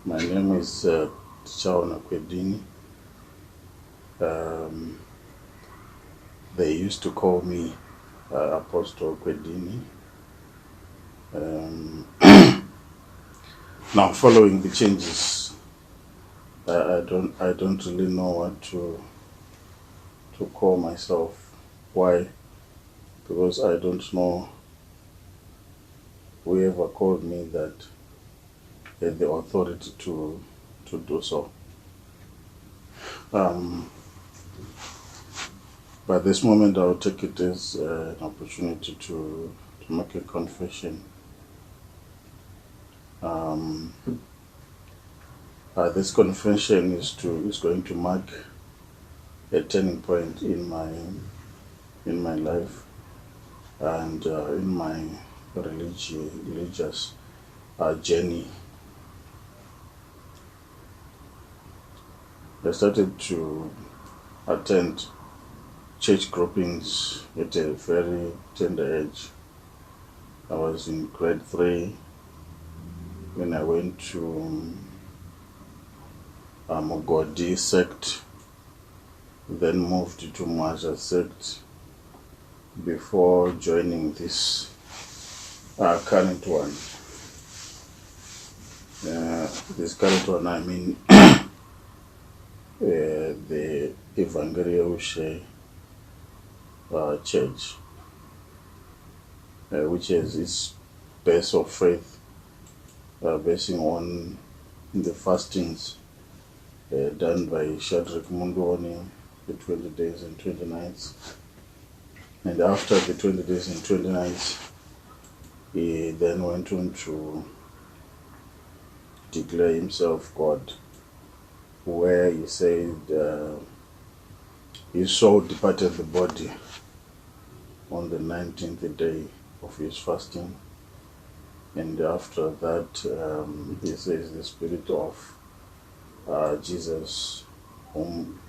My name is Chaona Kwedini. They used to call me Apostle Kwedini. Now, following the changes, I don't really know what to call myself. Why? Because I don't know whoever called me that had the authority to do so. But this moment, I'll take it as an opportunity to make a confession. This confession is going to mark a turning point in my life and in my religious journey. I started to attend church groupings at a very tender age. I was in grade 3 when I went to Mogodi sect, then moved to Mwaja sect before joining this current one. This current one, I mean the Evangelical Church, which has its base of faith basing on the fastings done by Shadrach Mundwani, the 20 days and 20 nights. And after the 20 days and 20 nights, he then went on to declare himself God, where he said his soul departed the body on the 19th day of his fasting. And after that, he says the spirit of Jesus, whom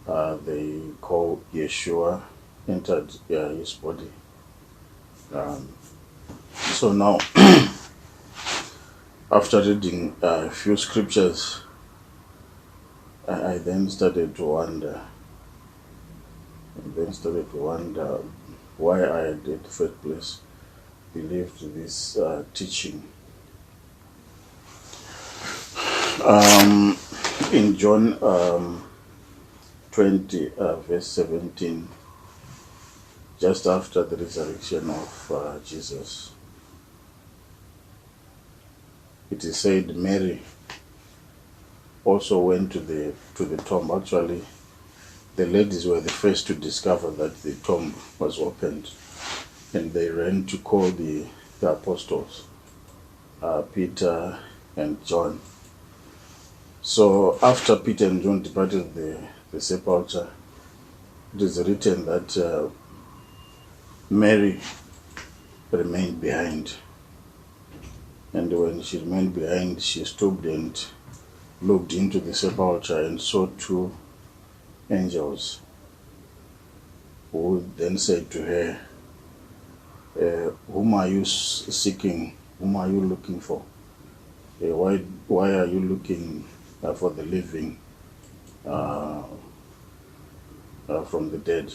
they call Yeshua, entered his body. So now, after reading a few scriptures, I then started to wonder. Why I had at the first place believed this teaching. In John 20, verse 17, just after the resurrection of Jesus, it is said Mary also went to the tomb. Actually, the ladies were the first to discover that the tomb was opened, and they ran to call the apostles, Peter and John. So after Peter and John departed the sepulchre, it is written that Mary remained behind. And when she remained behind, she stooped and looked into the sepulchre and saw 2 angels, who then said to her, whom are you seeking? Whom are you looking for? Why are you looking for the living from the dead?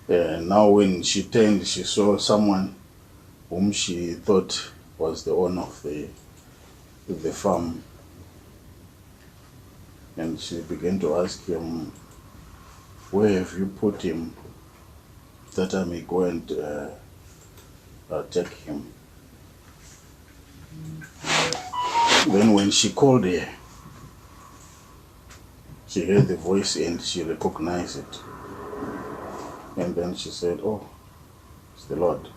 Now when she turned, she saw someone whom she thought was the owner of the farm. And she began to ask him, where have you put him, that I may go and take him? Then when she called her, she heard the voice and she recognized it. And then she said, oh, it's the Lord.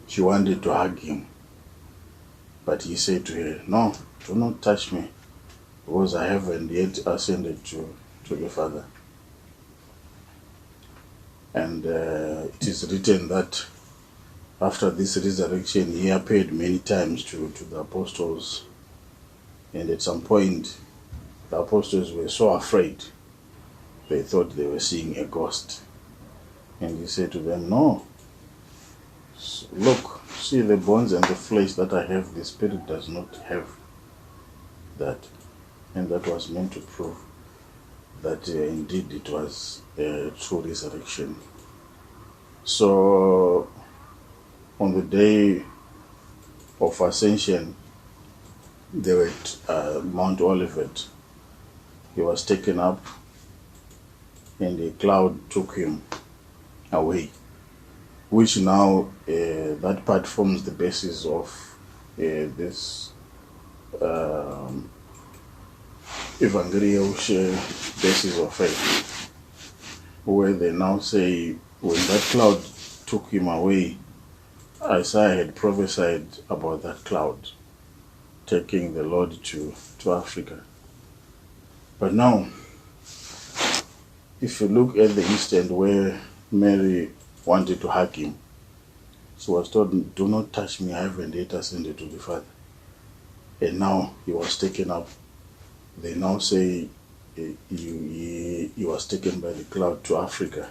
She wanted to hug him, but he said to her, no, do not touch me, because I haven't yet ascended to the Father. And it is written that after this resurrection, he appeared many times to the apostles. And at some point, the apostles were so afraid, they thought they were seeing a ghost. And he said to them, no, look, See, the bones and the flesh that I have, the spirit does not have that. And that was meant to prove that indeed it was a true resurrection. So, on the day of ascension, they were at Mount Olivet. He was taken up, and a cloud took him away, which now that part forms the basis of this evangelical basis of faith, where they now say when that cloud took him away, Isaiah had prophesied about that cloud taking the Lord to Africa. But now, if you look at the instant where Mary wanted to hug him, she was told, "Do not touch me, I haven't yet ascended to the Father." And now he was taken up. They now say he was taken by the cloud to Africa.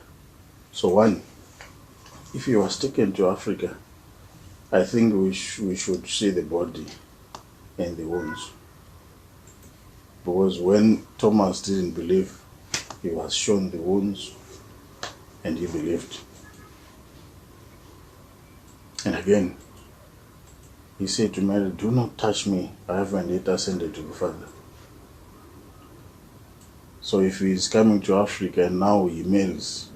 So one, if he was taken to Africa, I think we should see the body and the wounds. Because when Thomas didn't believe, he was shown the wounds and he believed. And again, he said to Mary, "Do not touch me, I haven't yet ascended to the Father." So if he is coming to Africa and now he marries,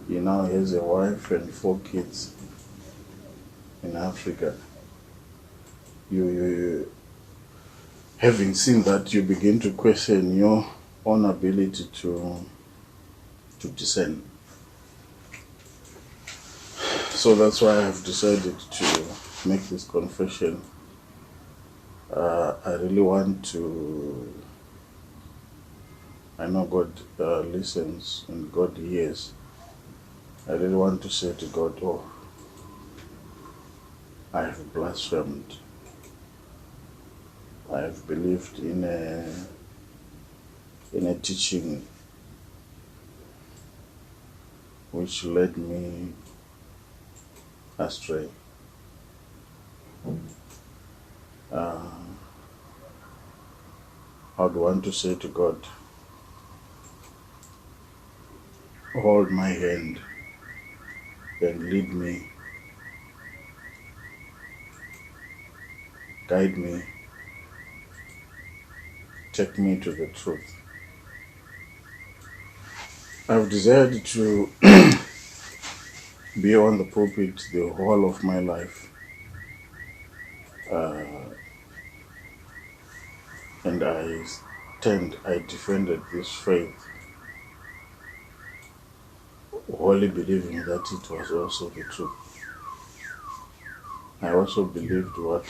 he now has a wife and 4 kids in Africa. You having seen that, you begin to question your own ability to discern. So that's why I have decided to make this confession. I really want to, I know God listens and God hears. I really want to say to God, "Oh, I have blasphemed. I have believed in a teaching which led me astray. I would want to say to God, hold my hand and lead me, guide me, take me to the truth." I've desired to be on the pulpit the whole of my life. And I defended this faith, wholly believing that it was also the truth. I also believed what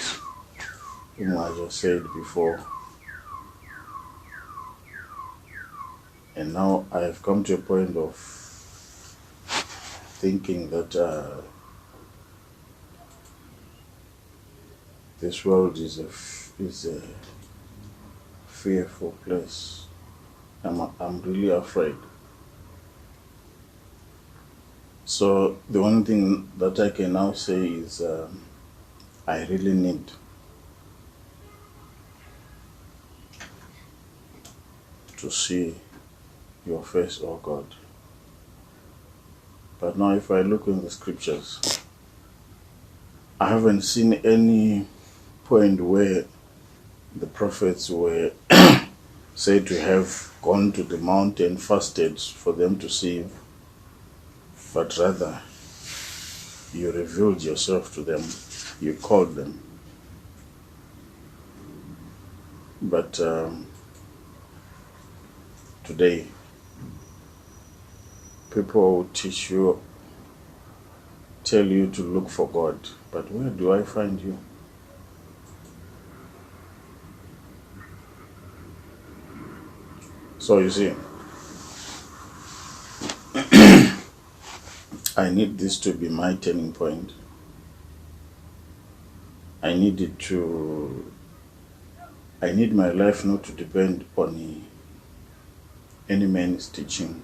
Umaja said before. And now I have come to a point of thinking that this world is a fearful place. I'm really afraid. So the only thing that I can now say is I really need to see your face, oh God. But now if I look in the scriptures, I haven't seen any point where the prophets were said to have gone to the mountain, fasted for them to see, but rather you revealed yourself to them, you called them. But today, people will teach you, tell you to look for God, but where do I find you? So you see, I need this to be my turning point. I need my life not to depend on any man's teaching,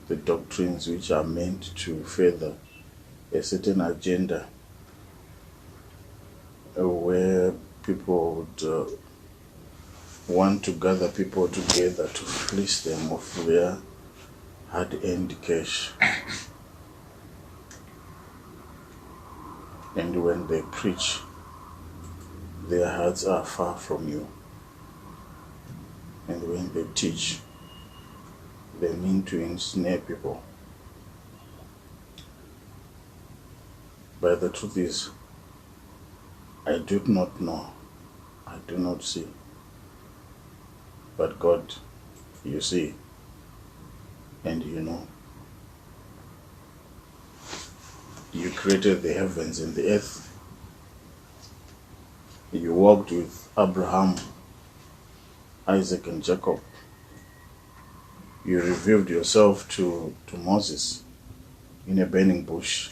the doctrines which are meant to further a certain agenda where people would want to gather people together to fleece them of their hard-earned cash. And when they preach, their hearts are far from you. And when they teach, they mean to ensnare people. But the truth is, I do not know, I do not see. But God, you see, and you know. You created the heavens and the earth. You walked with Abraham, Isaac, and Jacob. You revealed yourself to Moses in a burning bush,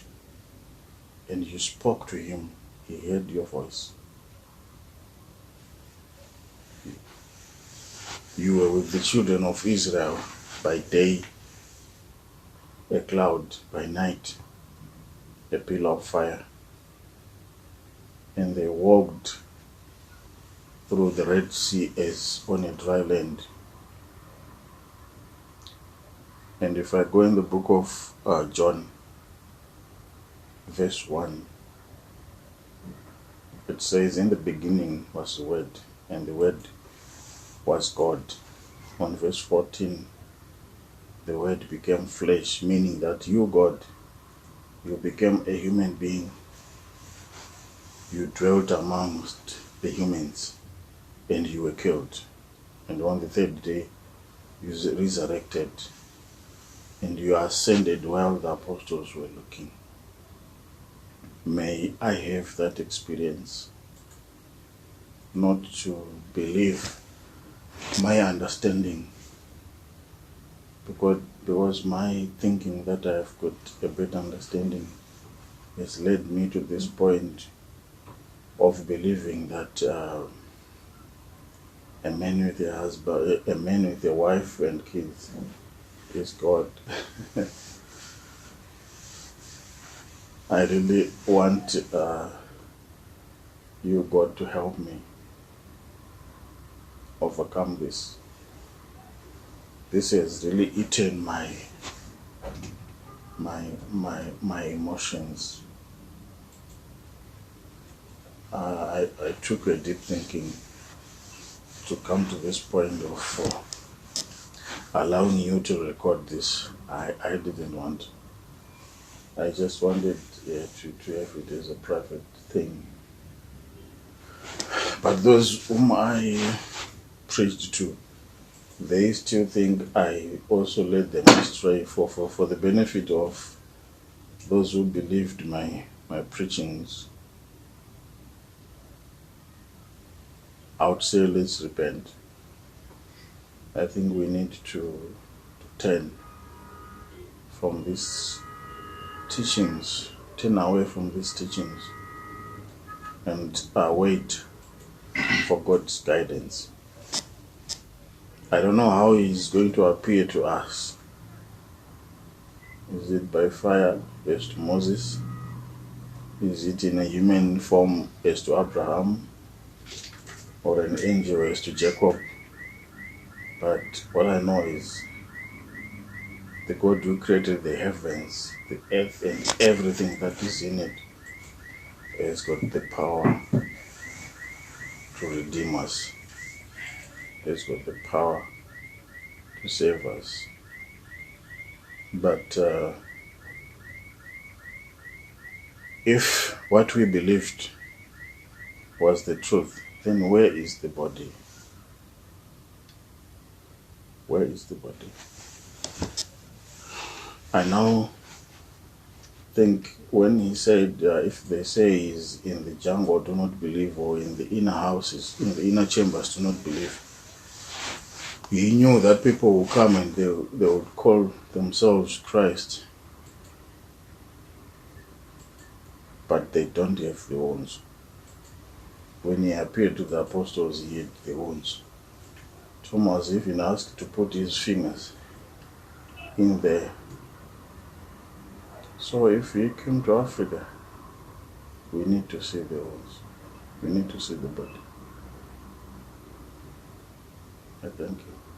and you spoke to him. He heard your voice. You were with the children of Israel by day, a cloud by night, a pillar of fire. And they walked through the Red Sea as on a dry land. And if I go in the book of John, verse 1, it says, in the beginning was the Word, and the Word was God. On verse 14, the Word became flesh, meaning that you, God, you became a human being. You dwelt amongst the humans, and you were killed. And on the third day, you resurrected, and you ascended while the apostles were looking. May I have that experience, not to believe my understanding, because my thinking that I have got a better understanding has led me to this point of believing that a man with a husband, a man with a wife and kids is God. I really want you, God, to help me overcome this. This has really eaten my emotions. I took a deep thinking to come to this point of allowing you to record this. I didn't want. I just wanted to have it as a private thing. But those whom I preached to, they still think I also led them astray for the benefit of those who believed my preachings. I would say let's repent. I think we need to turn from these teachings, turn away from these teachings, and wait for God's guidance. I don't know how He's going to appear to us. Is it by fire as to Moses? Is it in a human form as to Abraham? Or an angel as to Jacob? But what I know is the God who created the heavens, the earth, and everything that is in it has got the power to redeem us. Has got the power to save us. But if what we believed was the truth, then where is the body? Where is the body? I now think when he said, if they say he's in the jungle, do not believe, or in the inner houses, in the inner chambers, do not believe. He knew that people will come and they would call themselves Christ, but they don't have the wounds. When he appeared to the apostles, he had the wounds. Thomas even asked to put his fingers in there, So if he came to Africa, we need to see the holes. We need to see the body. I thank you.